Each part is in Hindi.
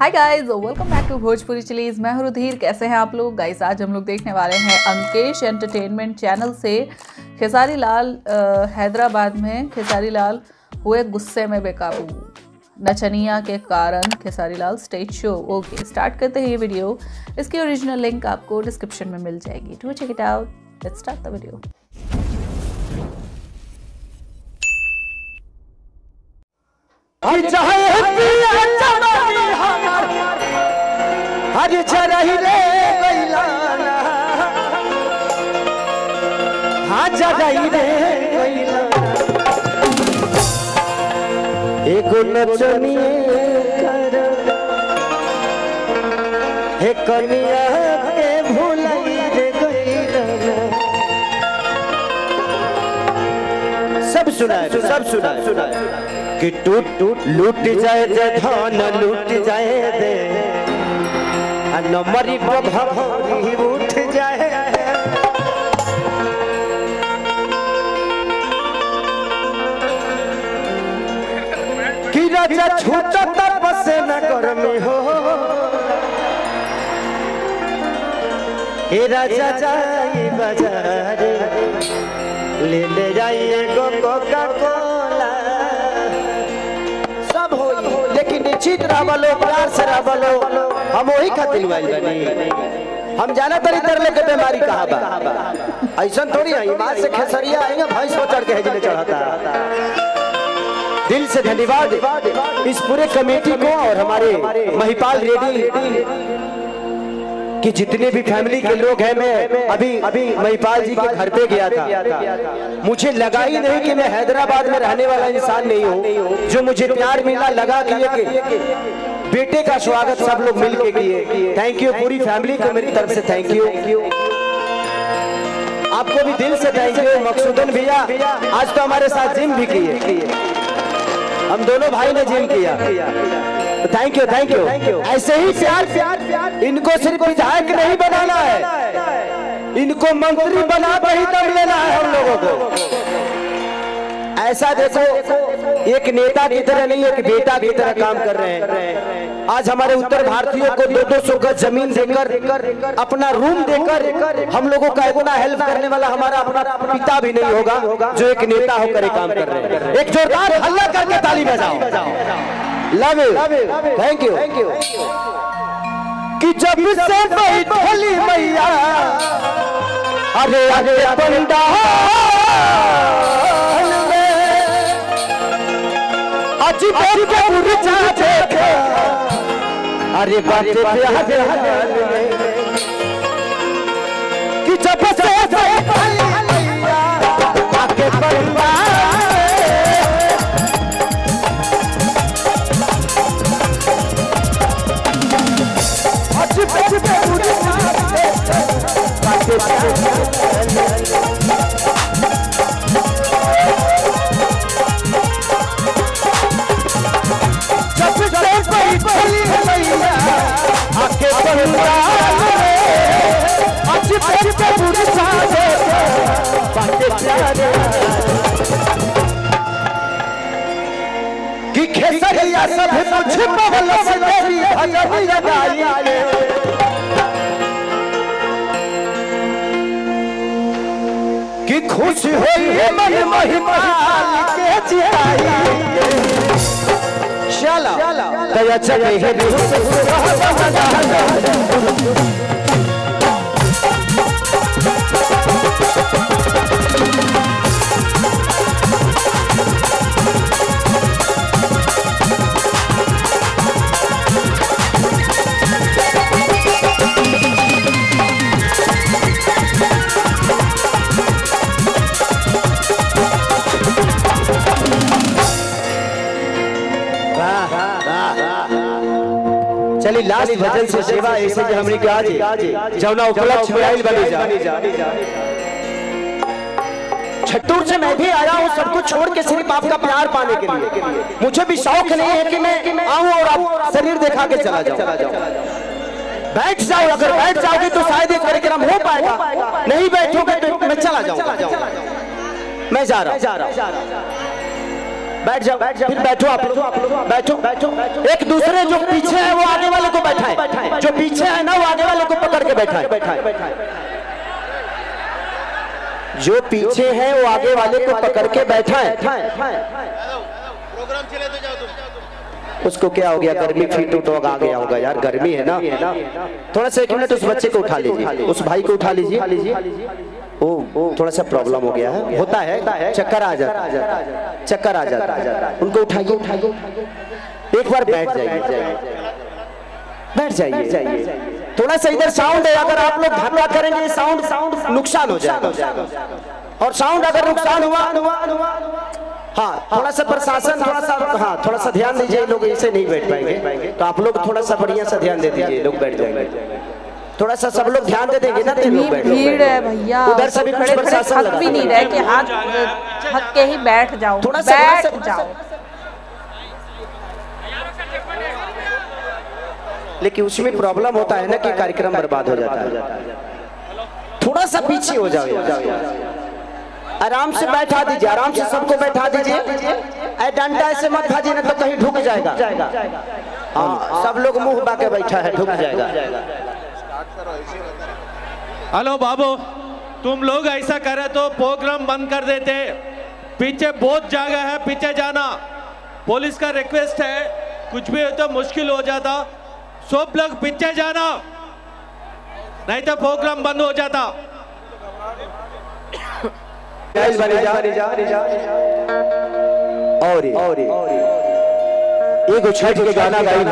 Hi guys, welcome back to Bhojpuri chillies. मैं हूं रुधिर। कैसे हैं आप लोग गाइस? आज हम लोग देखने वाले हैं अंकेश एंटरटेनमेंट चैनल से खेसारी लाल हैदराबाद में खेसारी लाल हुए गुस्से में बेकाबू, नचनिया के कारण Khesari Lal stage show. Okay, start करते हैं ये वीडियो। इसकी ओरिजिनल लिंक आपको डिस्क्रिप्शन में मिल जाएगी। To check it out, let's start the video. हर चरही रे गइलाना हाँ जगही रे गइलाना एगो नचनिए कर हे कनिया के भुलाई रे गइलाना। सब सुना कि टूट टूट लूट जाए दे धन लूट जाए दे नमरी भरी उठ जाए। कि राजा छूटा तपस न गर्मी हो हे राजा जाई बाजार ले जाइए गो कोका कोला। सब हो लेकिन निश्चित रहबलो, प्यार से रहबलो। हम वही खातिर आइल बानी। हम जाना तरी तरले के बीमारी कहां बा। ऐसा थोड़ी है ईमान से खेसरिया आएंगे भैंस को चढ़ के हेजले चढ़ाता। दिल से धन्यवाद इस पूरे कमेटी को और हमारे महिपाल रेड्डी कि जितने भी फैमिली के लोग हैं। मैं अभी महिपाल जी के घर पे गया था। मुझे लगा ही नहीं कि मैं हैदराबाद में रहने वाला इंसान नहीं हूँ। जो मुझे प्यार मिला लगा कि बेटे का स्वागत सब लोग मिलके किए। थैंक यू पूरी फैमिली को मेरी तरफ से थैंक यू। आपको भी दिल से थैंक यू। मकसूदन भैया आज तो हमारे साथ जिम भी किए। हम दोनों भाई ने जिम किया। Thank you. ऐसे ही प्यार इनको सिर्फ विधायक नहीं बनाना है, इनको मंत्री बनाकर ही दम लेना है हम लोगों को। ऐसा देखो एक नेता की तरह नहीं, एक बेटा की तरह काम कर रहे हैं। आज हमारे उत्तर भारतीयों को 200 गज जमीन देकर, अपना रूम देकर हम लोगों का इतना हेल्प करने वाला हमारा अपना पिता भी नहीं होगा जो एक नेता होकर काम कर रहे हैं। एक जोरदार हल्ला करके ताली बजाओ। Love you, thank you. कि जब से बैठली मैया अरे पंडाल अजी बेरी के मुर्चा देखे अरे बाटे प्यार कि जब से बैठली मैया आके पंडाल अजी बेरी के मुर्चा देखे बाटे कि खेसरिया सब कुछ बगल से तेरी भजन लगाई कि खुश होई है मन महिपाल के जियाई शाला दया चले है चली लास्ट भजन से सेवा ऐसे जो हमने आज जौना उपलक्ष्य में आइल बनी जा। छट्टूर से मैं भी आया हूँ सब कुछ छोड़ के सिर्फ आपका प्यार पाने के लिए। मुझे भी शौक नहीं है कि मैं आऊँ और आप शरीर दिखा के चला जाऊँ। बैठ जाओ, अगर बैठ जाओगे तो शायद ये कार्यक्रम हो पाएगा, नहीं बैठोगे तो मैं चला जाऊंगा। मैं जा रहा हूँ। बैठ जाओ, फिर बैठो आप लोग, बैठो। एक दूसरे जो पीछे है वो आगे पकड़ के बैठा है, जो पीछे है वो आगे वाले को पकड़ के बैठा है। प्रोग्राम चले तो जाओ तुम। उसको क्या हो गया, गर्मी फीट उठ आ गया होगा यार, गर्मी है ना। थोड़ा सा 1 मिनट उस बच्चे को उठा लीजिए, उस भाई को उठा लीजिए। ओ थोड़ा सा प्रॉब्लम हो गया है, होता है, चक्कर आ जाता है, चक्कर आ जाता है। उनको उठाइए, एक बार बैठ जाइए। थोड़ा सा इधर साउंड है, अगर आप लोग धक्का करेंगे साउंड नुकसान हो जाएगा, और साउंड अगर नुकसान हुआ, हाँ थोड़ा सा प्रशासन थोड़ा सा ध्यान दीजिए। लोग ऐसे नहीं बैठ पाएंगे, तो आप लोग थोड़ा सा बढ़िया सा ध्यान दे दीजिए, लोग बैठ जाएंगे। थोड़ा सा सब लोग ध्यान दे देंगे ना, भीड़ है भैया, उधर से भी खड़े खड़े थक भी नहीं रहे कि हाथ थक के ही बैठ जाओ, थोड़ा बैठ जाओ। लेकिन उसमें प्रॉब्लम होता है ना कि कार्यक्रम बर्बाद हो जाता है। थोड़ा सा पीछे हो जाओ, आराम से बैठा दीजिए, आराम से सबको बैठा दीजिए। डंडा ऐसे मत भाजिए ना तो कहीं ढुक जाएगा। हाँ सब लोग मुंह बाके बैठा है, ढुक जाएगा। हेलो बाबू, तुम लोग ऐसा करे तो प्रोग्राम बंद कर देते। पीछे बहुत जगह है, पीछे जाना। पुलिस का रिक्वेस्ट है, कुछ भी हो तो मुश्किल हो जाता। सब लोग पीछे जाना, नहीं तो प्रोग्राम बंद हो जाता। और एगो छठ के गाना गाई,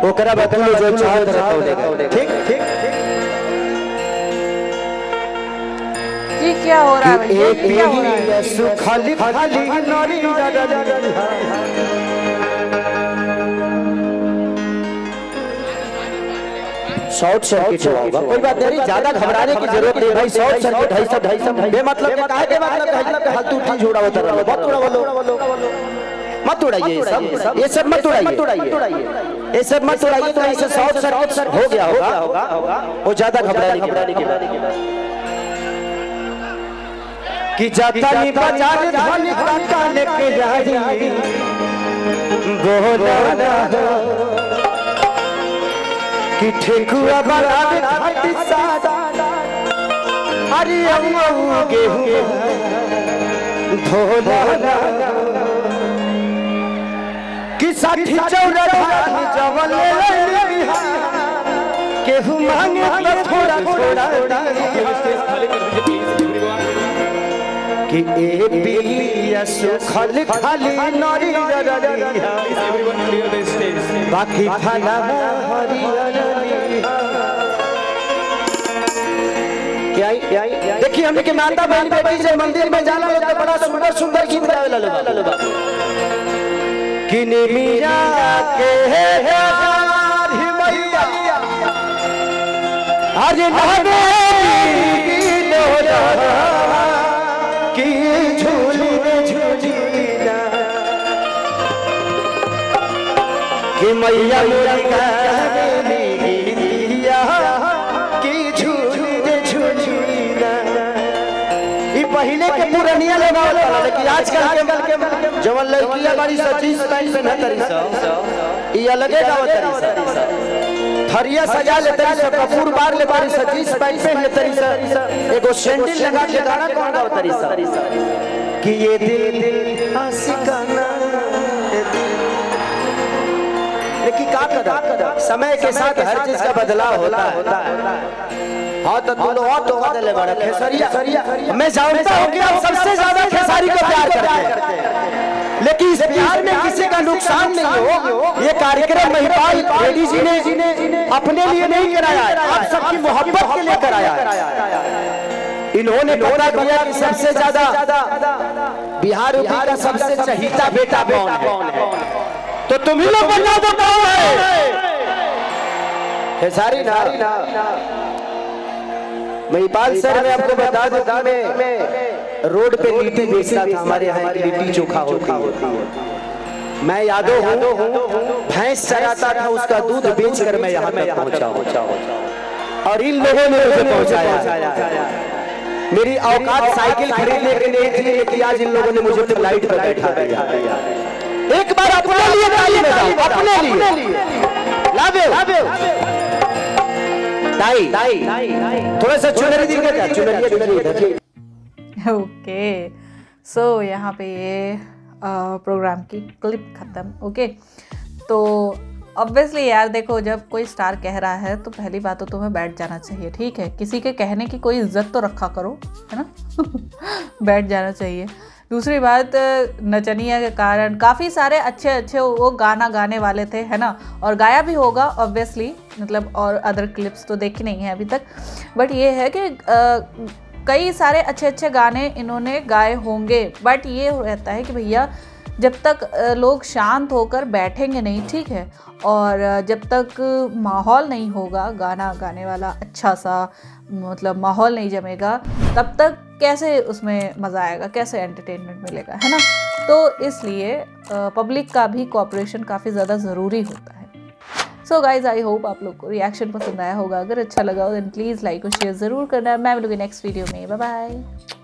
ओकरा बदल में जो चाहत रहता। ठीक जी क्या हो रहा है भैया, क्या हो रहा है? खाली शॉर्ट सर्किट होगा, कोई बात नहीं, ज्यादा घबराने की जरूरत नहीं भाई। शॉर्ट सर्किट ढाई बेमतलब के काहे के मतलब फालतू चीज उड़ा होता है, मत उड़ाइए ये सब मत उड़ाइए, ये सब मत उड़ाइए। तो ऐसे शॉर्ट सर्किट हो गया होगा, वो ज्यादा घबराने की कि जाता नहीं बाजार धन काका लेके जाई बोला कि ठेकुआ बनावे खाटी सादा, अरे अम्मा गेहूं धोला कि 60-64 जवन ले गेहूं मांगे तो थोड़ा कि ए पिया सुखल खाली नरी बाकी खाना क्या देखिए, हमने के माता बहन बेटी जब मंदिर में जाना तो बड़ा सुंदर सुंदर गीत गावे ला कि निमिया के अरे नहबे की झूली झूलीना कि मैया पहले के पुरानिया लगावल वाला, लेकिन आजकल के जवन लड़कियां बड़ी सजीज पैंट पहना तरी सा, ये अलगे गावत तरी सा, थरिया सजा ले तरी सा, कपूर बार ले बारी सजीज पैंट पहन तरी सा, एगो सैंडल लगा के गाना कौन गावत तरी सा कि ये दिल आशिकाना। लेकिन का कदा समय के साथ हर चीज का बदलाव होता है। हाँ तो दोनों और तो बदले बड़ा खेसारिया, मैं जानता हूँ कि आप सबसे ज्यादा खेसारी को प्यार करते हैं, लेकिन इस प्यार में किसी का नुकसान नहीं हो। ये कार्यक्रम महिपाल रेड्डी जी ने अपने लिए नहीं कराया, आप सबकी मोहब्बत के लिए कराया। इन्होंने पता किया कि सबसे ज्यादा बिहार का सबसे चहीता बेटा कौन है, तो तुम ही लोग बता दो कौन है। खेसारी ना महिपाल सर, मैं आपको बता दूं, मैं रोड पे लिट्टी बेचता था, हमारे यहाँ लिट्टी चोखा होती है। मैं यादव हूँ, भैंस चराता था, उसका दूध बेचकर मैं यहाँ तक पहुँचा और इन लोगों ने मुझे पहुँचाया। मेरी औकात साइकिल खरीदने के लिए थी, लेकिन आज इन लोगों ने मुझे फ्लाइट पर बैठा दिया। एक बार अपने लिए, अपने लिए लावे दाई थोड़ा सा चुनरी दिखा क्या, चुनरी। ओके सो यहाँ पे ये प्रोग्राम की क्लिप ख़त्म। ओके तो ऑब्वियसली यार देखो, जब कोई स्टार कह रहा है तो पहली बात तो तुम्हें बैठ जाना चाहिए, ठीक है। किसी के कहने की कोई इज्जत तो रखा करो, है ना। बैठ जाना चाहिए। दूसरी बात, नचनिया के कारण काफ़ी सारे अच्छे वो गाना गाने वाले थे, है ना, और गाया भी होगा ऑब्वियसली, मतलब और अदर क्लिप्स तो देखी नहीं है अभी तक, बट ये है कि कई सारे अच्छे गाने इन्होंने गाए होंगे। बट ये रहता है कि भैया जब तक लोग शांत होकर बैठेंगे नहीं, ठीक है, और जब तक माहौल नहीं होगा गाना गाने वाला अच्छा सा, मतलब माहौल नहीं जमेगा, तब तक कैसे उसमें मज़ा आएगा, कैसे एंटरटेनमेंट मिलेगा, है ना। तो इसलिए पब्लिक का भी कोऑपरेशन काफ़ी ज़्यादा ज़रूरी होता है। सो गाइज आई होप आप लोग को रिएक्शन पसंद आया होगा। अगर अच्छा लगा हो देन प्लीज़ लाइक और शेयर ज़रूर करना। मैं मिलूंगी नेक्स्ट वीडियो में। Bye bye.